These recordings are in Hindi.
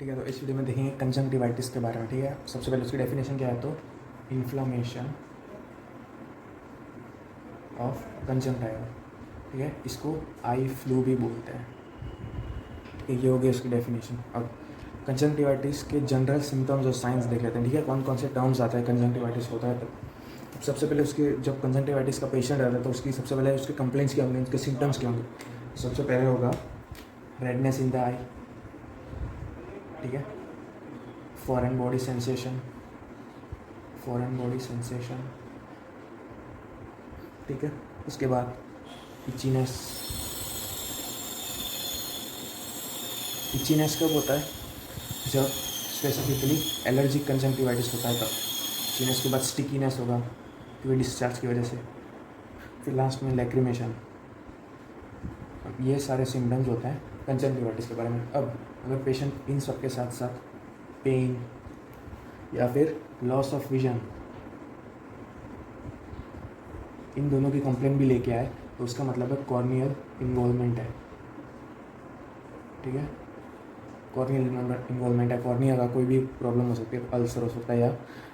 ठीक है। तो इस वीडियो में देखेंगे कंजंक्टिवाइटिस के बारे में। ठीक है, सबसे पहले उसकी डेफिनेशन क्या है, तो इन्फ्लामेशन ऑफ कंजंक्टिवा। ठीक है, इसको आई फ्लू भी बोलते हैं। ये हो गई उसकी डेफिनेशन। अब कंजंक्टिवाइटिस के जनरल सिम्टम्स और साइंस देख लेते हैं। ठीक है, कौन कौन से टर्म्स आते हैं कंजंक्टिवाइटिस होता है। तो सबसे पहले उसके जब कंजंक्टिवाइटिस का पेशेंट रहता है तो उसकी सबसे पहले उसके कंप्लेंट्स क्या होंगे, उसके सिम्टम्स क्या होंगे। सबसे पहले होगा रेडनेस इन द आई। ठीक है, फॉरेन बॉडी सेंसेशन, ठीक है। उसके बाद इचीनेस कब होता है, जब स्पेसिफिकली एलर्जिक कंजंक्टिवाइटिस होता है तब। इचीनेस के बाद स्टिकीनेस होगा क्योंकि डिस्चार्ज की वजह से, फिर लास्ट में लैक्रिमेशन। अब ये सारे सिम्टम्स होते हैं कंजंक्टिवाइटिस के बारे में। अब अगर पेशेंट इन सब के साथ साथ पेन या फिर लॉस ऑफ विजन, इन दोनों की कंप्लेंट भी लेके आए तो उसका मतलब है कॉर्नियल इन्वॉल्वमेंट है। ठीक है, कॉर्नियल इन्वॉल्वमेंट है, कॉर्निया का कोई भी प्रॉब्लम हो सकती है, अल्सर हो सकता है या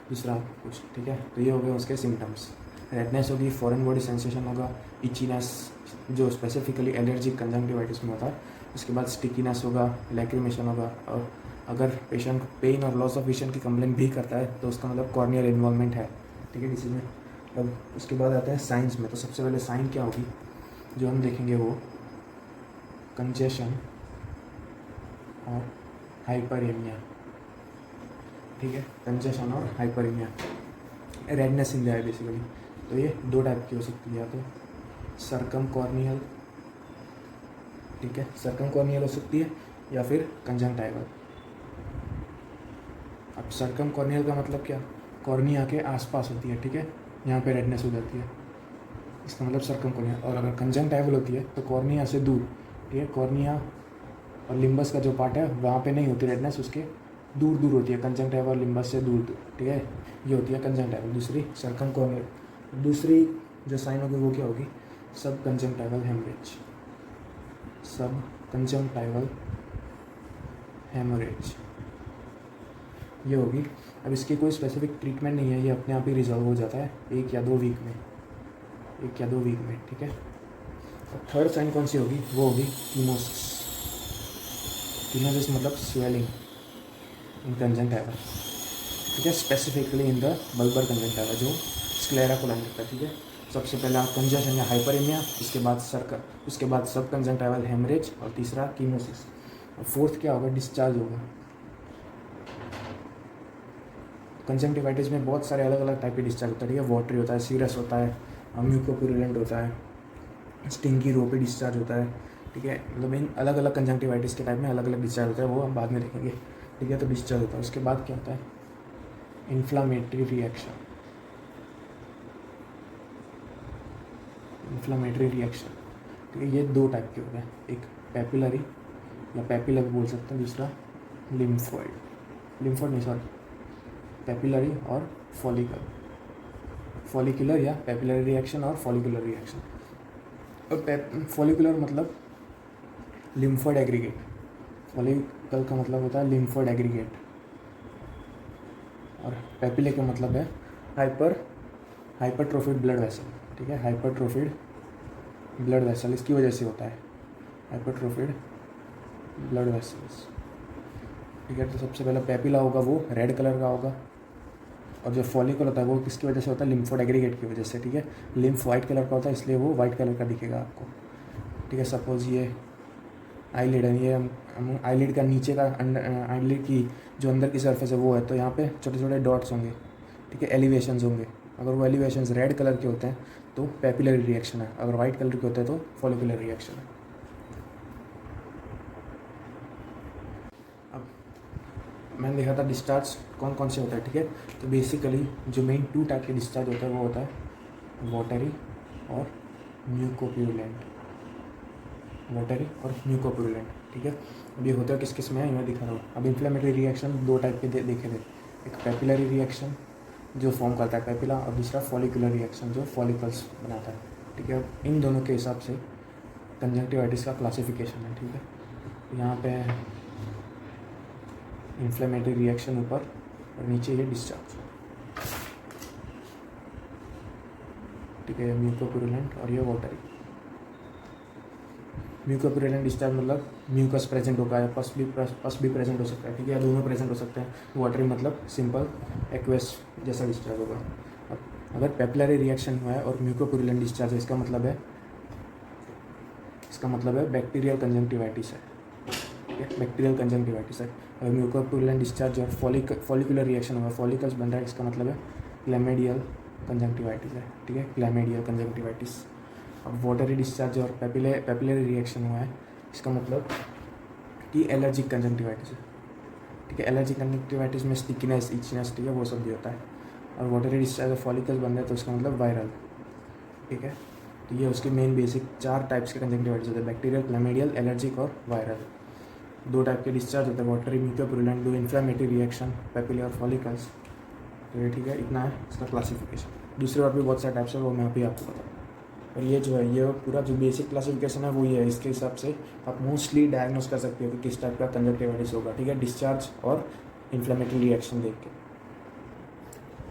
दूसरा कुछ। ठीक है, तो ये हो गए उसके सिम्टम्स। रेडनेस होगी, फॉरेन बॉडी सेंसेशन होगा, इचीनेस जो स्पेसिफिकली एलर्जिक कंजंक्टिवाइटिस में होता है। उसके बाद स्टिकीनेस होगा, लैक्रिमेशन होगा, और अगर पेशेंट पेन और लॉस ऑफ विजन की कंप्लेंट भी करता है तो उसका मतलब कॉर्नियल इन्वॉल्वमेंट है। ठीक है, डिसीज में। अब उसके बाद आते हैं साइंस में। तो सबसे पहले साइन क्या होगी जो हम देखेंगे, वो कंजेशन और हाइपरेमिया। ठीक है, कंजेशन और hyperaemia, redness in the eye basically. तो ये दो टाइप की हो सकती है, या तो सर्कमकॉर्नियल, ठीक है, सर्कमकॉर्नियल हो सकती है, या फिर कंजंक्टिवल। अब सर्कमकॉर्नियल का मतलब क्या, कॉर्निया के आसपास होती है। ठीक है, यहाँ पे रेडनेस हो जाती है, इसका मतलब सर्कमकॉर्नियल। और अगर कंजंक्टिवल होती है तो कॉर्निया से दूर। ठीक है, कॉर्निया और लिम्बस का जो पार्ट है वहाँ पे नहीं होती रेडनेस, उसके दूर दूर होती है, कंजंक्टिवा और लिम्बस से दूर दूर। ठीक है, ये होती है कंजंक्टिवल। दूसरी सर्कमकॉर्नियल। दूसरी जो साइन होगी वो क्या होगी, सब कंजंक्टिवल हेमरेज, सब कंजंक्टिवल हेमरेज ये होगी। अब इसकी कोई स्पेसिफिक ट्रीटमेंट नहीं है, ये अपने आप ही रिजॉल्व हो जाता है 1 या 2 वीक में, 1 या 2 वीक में। ठीक है, और थर्ड साइन कौन सी होगी, वो होगी कीमोसिस। कीमोसिस मतलब स्वेलिंग इन कंजंक्टिवा। ठीक है, specifically in the bulbar conjunctiva जो स्क्लेरा को लाइन करता है। ठीक है, सबसे पहला कंजेशन या हाइपरेमिया, उसके बाद सब कंजंक्टिवल हेमरेज, और तीसरा कीमोसिस। और फोर्थ क्या होगा, डिस्चार्ज होगा। कंजंक्टिवाइटिस में बहुत सारे अलग अलग टाइप के डिस्चार्ज होता है। ठीक है, वाटरी होता है, सीरस होता है, म्यूकोपुरुलेंट होता है, स्टिंगी रो पे डिस्चार्ज होता है। ठीक है, मतलब इन अलग अलग कंजंक्टिवाइटिस के टाइप में अलग अलग डिस्चार्ज होता है, वो हम बाद में देखेंगे। ठीक है, तो डिस्चार्ज होता है। उसके बाद क्या होता है, इन्फ्लामेटरी रिएक्शन। ठीक है, ये दो टाइप के होते हैं, एक पेपिलरी या पेपिलर बोल सकते हैं, दूसरा लिम्फोइड नहीं, सॉरी, पेपिलरी और फॉलिकुलर या पेपिलरी रिएक्शन और फॉलिकुलर रिएक्शन। और फॉलिकुलर मतलब लिम्फोइड एग्रीगेट, फॉलिकल का मतलब होता है लिम्फोइड एग्रीगेट, और पेपिले का मतलब है हाइपरट्रोफिड ब्लड वेसल। ठीक है, हाइपरट्रोफिड ब्लड वेसल इसकी वजह से होता है, हाइपरट्रोफिड ब्लड वेसल्स। ठीक है, तो सबसे पहले पेपिला होगा, वो रेड कलर का होगा, और जो फॉलिकल होता है वो किसकी वजह से होता है, लिम्फोइड एग्रीगेट की वजह से। ठीक है, लिम्फ वाइट कलर का होता है, इसलिए वो वाइट कलर का दिखेगा आपको। ठीक है, सपोज ये आईलिड है, ये हम आईलिड का नीचे का आईलिड की जो अंदर की सरफेस है वो है, तो यहाँ पे छोटे छोटे डॉट्स होंगे। ठीक है, एलिवेशंस होंगे। अगर वो एलिवेशंस रेड कलर के होते हैं तो पेपिलरी रिएक्शन है, अगर वाइट कलर के होते हैं तो फॉलिकुलर रिएक्शन है। अब मैंने देखा था डिस्चार्ज कौन कौन से होता है। ठीक है, तो बेसिकली जो मेन 2 टाइप के डिस्चार्ज होता है वो होता है वाटरी और म्यूकोपुरुलेंट, ठीक है, अब ये होता है किस किस में है, मैं दिखा रहा हूँ। अब इन्फ्लेमेटरी रिएक्शन 2 टाइप के देखे थे, एक पेपिलरी रिएक्शन जो फॉर्म करता है पेपिला, और दूसरा फॉलिकुलर रिएक्शन जो फॉलिकल्स बनाता है। ठीक है, अब इन दोनों के हिसाब से कंजंक्टिवाइटिस का क्लासिफिकेशन है। ठीक है, यहाँ पे इन्फ्लेमेटरी रिएक्शन ऊपर और नीचे ये डिस्चार्ज, ठीक है, म्यूकोपुरुलेंट और ये वाटरी। म्यूकोपुरुलेंट डिस्चार्ज मतलब म्यूकस प्रेजेंट होगा या पस भी प्रेजेंट हो सकता है, ठीक है, या दोनों प्रेजेंट हो सकते हैं। वाटरी मतलब सिंपल एक्वेस जैसा डिस्चार्ज होगा। अब अगर पेपिलरी रिएक्शन हुआ है और म्यूकोपुरुलेंट डिस्चार्ज है, इसका मतलब है बैक्टीरियल कंजंक्टिवाइटिस है, ठीक है, बैक्टीरियल कंजंक्टिवाइटिस है। अगर म्यूकोपुरुलेंट डिस्चार्ज और फॉलिकुलर रिएक्शन हुआ, फॉलिकल्स बन रहा है, इसका मतलब है क्लैमिडियल कंजंक्टिवाइटिस है, ठीक है, क्लैमिडियल कंजंक्टिवाइटिस। अब वाटरी डिस्चार्ज और पेपिलरी रिएक्शन हुआ है, इसका मतलब कि एलर्जिक कंजंक्टिवाइटिस है, ठीक है, एलर्जिक कंजंक्टिवाइटिस में स्टिकीनेस, इचनेस, ठीक है, वो सब भी होता है। और वाटरी डिस्चार्ज और फॉलिकल्स बन रहे हैं तो इसका मतलब वायरल, ठीक है। तो ये उसके मेन बेसिक 4 टाइप्स के कंजंक्टिवाइटिस होते हैं, बैक्टीरियल, क्लैमिडियल, एलर्जिक और वायरल। 2 टाइप के डिस्चार्ज होते हैं, वाटरी, म्यूकोपुरुलेंट, 2 इन्फ्लेमेटरी रिएक्शन, पेपिलर और फॉलिकल्स। तो ये ठीक है, इतना है इसका क्लासिफिकेशन। दूसरे और भी बहुत सारे टाइप्स है, वो मैं अभी आपको बताऊँ। और ये जो है, ये पूरा जो बेसिक क्लासिफिकेशन है वो ये है। इसके हिसाब से आप मोस्टली डायग्नोस कर सकते हो कि किस टाइप का कंजंक्टिवाइटिस होगा, ठीक है, डिस्चार्ज और इन्फ्लेमेटरी रिएक्शन देख के,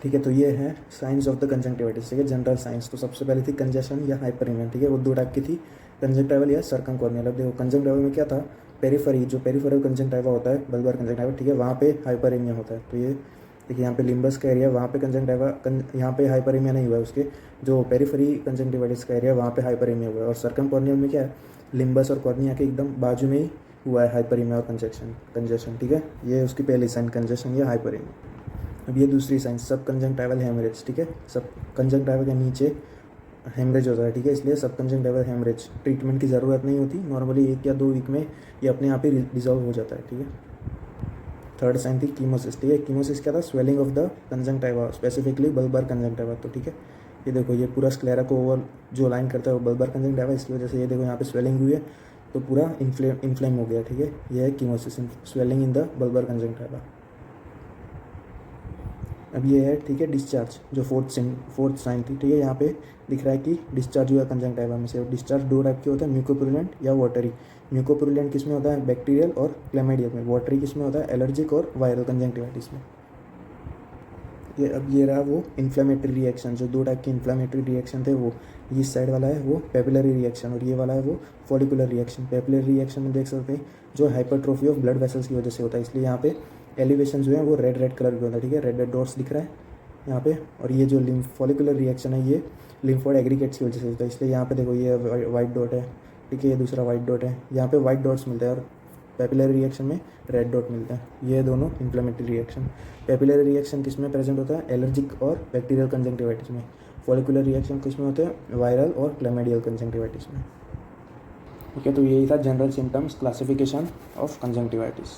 ठीक है। तो ये है साइंस ऑफ द कंजंक्टिवाइटिस, ठीक है, जनरल साइंस। तो सबसे पहले थी कंजेशन या हाइपरएमिया, ठीक है, वो 2 टाइप की थी, कंजंक्टिवल या सर्कमकॉर्नियल। अब देखो कंजंक्टिवल में क्या था, पेरिफेरी, जो पेरिफेरल कंजंक्टिवा होता है, बल्बर कंजंक्टिवा, ठीक है, वहाँ पे हाइपरएमिया होता है। तो ये देखिए यहाँ पे लिम्बस का एरिया, वहाँ पे कंजंक्टिवा, यहाँ पे हाइपरएमिया नहीं हुआ है, उसके जो पेरिफेरी कंजंक्टिवाइटिस का एरिया वहाँ पे हाइपरएमिया हुआ है। और सर्कमकॉर्नियल में क्या है, लिम्बस और कॉर्निया के एकदम बाजू में ही हुआ है हाइपरएमिया और कंजेशन, ठीक है। ये उसकी पहली साइन, कंजेशन या हाइपरएमिया। अब ये दूसरी साइन, सब कंजंक्टिवल हेमरेज, ठीक है, सब कंजंक्टिवा के नीचे हेमरेज होता है, ठीक है, इसलिए सब कंजंक्टिवल हेमरेज। ट्रीटमेंट की ज़रूरत नहीं होती, नॉर्मली 1 या 2 वीक में ये अपने आप ही डिजॉल्व हो जाता है, ठीक है। थर्ड साइन थी कीमोसिस, ठीक है, कीमोसिस क्या था, swelling of the conjunctiva, specifically bulbar conjunctiva. तो ठीक है, ये देखो ये पूरा स्क्लेरा को ओवर जो लाइन करता है वो बल्बर कंजंक्टिवा, इसकी वजह से ये देखो यहाँ पे स्वेलिंग हुई है, तो पूरा इन्फ्लेम हो गया, ठीक है, ये है chemosis, swelling in the bulbar conjunctiva. अब ये है, ठीक है, डिस्चार्ज, जो फोर्थ साइन थी, ठीक है, यहाँ पे दिख रहा है कि डिस्चार्ज हुआ कंजंक्टिवा में से। डिस्चार्ज 2 टाइप के होता है, म्यूकोपुरुलेंट या वाटरी। म्यूकोपुरुलेंट किस में होता है, बैक्टीरियल और क्लैमिडियल में। वाटरी किस में होता है, एलर्जिक और वायरल कंजंक्टिवाइटिस में। ये अब ये रहा वो इन्फ्लेमेटरी रिएक्शन, जो 2 टाइप के इन्फ्लेमेटरी रिएक्शन थे, वो इस साइड वाला है वो पेपिलरी रिएक्शन और ये वाला है वो फॉलिकुलर रिएक्शन। पेपिलरी रिएक्शन में देख सकते हैं जो हाइपरट्रोफी ऑफ ब्लड वेसल्स की वजह से होता है, इसलिए यहाँ पे एलिवेशन जो है वो रेड कलर की होता है, ठीक है, रेड डॉट्स दिख रहा है यहाँ पे। और ये जो फॉलिकुलर रिएक्शन है ये लिम्फोइड एग्रीगेट्स की वजह से होता है, इसलिए यहाँ पे देखो ये वाइट डॉट है, ठीक है, ये दूसरा वाइट डॉट है, यहाँ पे वाइट डॉट्स मिलते हैं और पेपिलरी रिएक्शन में रेड डॉट मिलता है। ये दोनों इन्फ्लेमेटरी रिएक्शन। पेपिलरी रिएक्शन किस में प्रेजेंट होता है, एलर्जिक और बैक्टीरियल कंजंक्टिवाइटिस में। फॉलिकुलर रिएक्शन किस में होते हैं, वायरल और क्लैमिडियल कंजंक्टिवाइटिस में। ओके, तो यही था general symptoms classification of conjunctivitis.